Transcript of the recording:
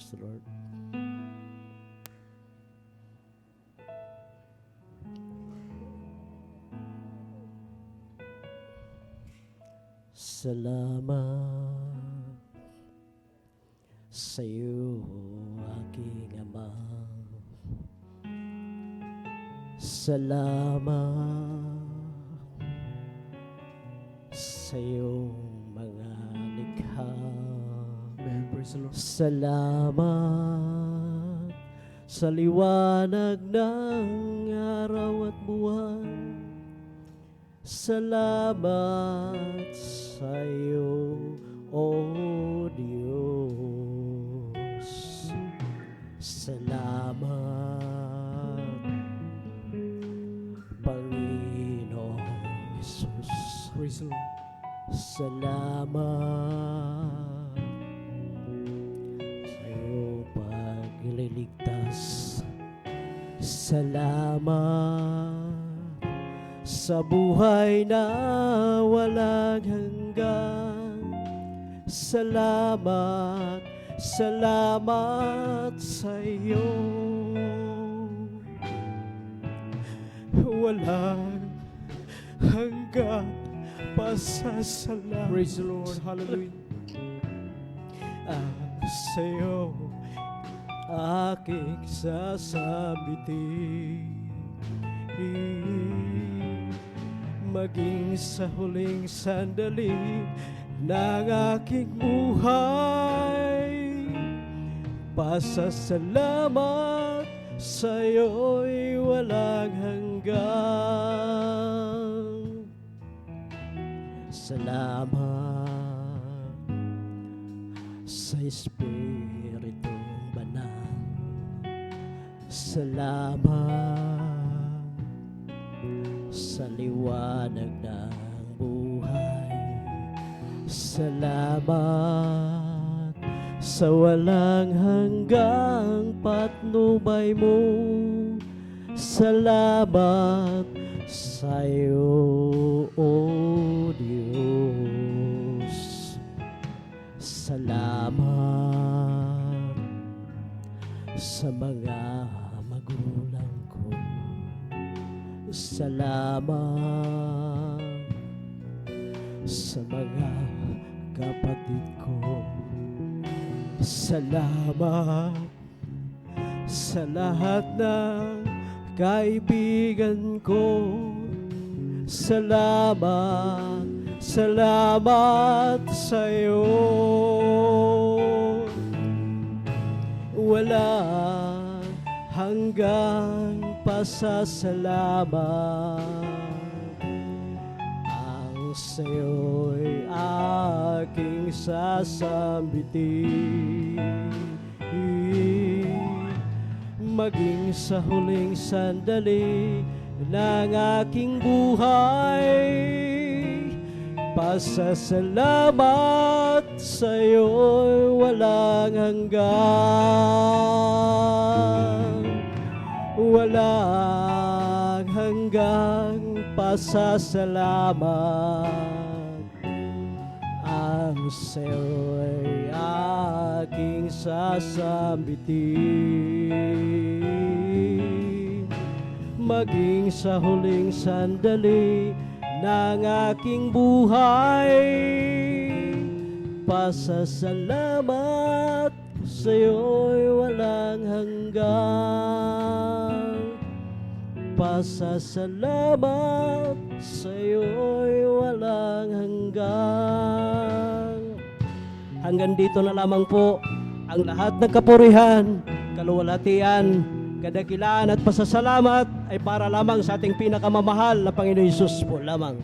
Praise the Lord. Salamat sa iyo, aking Ama. Salamat sa iyong mga likha. Amen. Praise the Lord. Salamat sa liwanag ng araw at buwan. Salamat sa iyo, O Diyos. Salamat, Panginoong Jesus. Praise the Lord. Salamat sa iyong pagliligtas. Salamat sa buhay na walang hanggan. Salamat, salamat sa iyo. Walang hanggan pasasalamat. Praise the Lord. Hallelujah. Sa iyo aking sasambitin, maging sa huling sandali ng aking buhay. Pasasalamat sa iyo'y walang hanggan. Salamat sa Espiritong Banal. Salamat sa liwanag ng buhay. Salamat sa walang hanggang patnubay mo. Salamat sa iyo, O Diyos. Salamat sa mga magulang ko. Salamat sa mga kapatid ko. Salamat sa lahat ng kaibigan ko. Salamat, salamat sa iyo. Walang hanggang pasasalamat ang sa'yo'y aking sasambitin, maging sa huling sandali ng aking buhay. Pasasalamat sa'yo'y walang hanggan. Walang hanggang pasasalamat ang sa'yo'y aking sasambitin, maging sa huling sandali ng aking buhay. Pasasalamat sa'yo'y walang hanggan. Pasasalamat sa'yo'y walang hanggan. Hanggang dito na lamang po ang lahat ng kapurihan, kaluwalhatian, kadakilaan at pasasalamat ay para lamang sa ating pinakamamahal na Panginoon Hesus po lamang.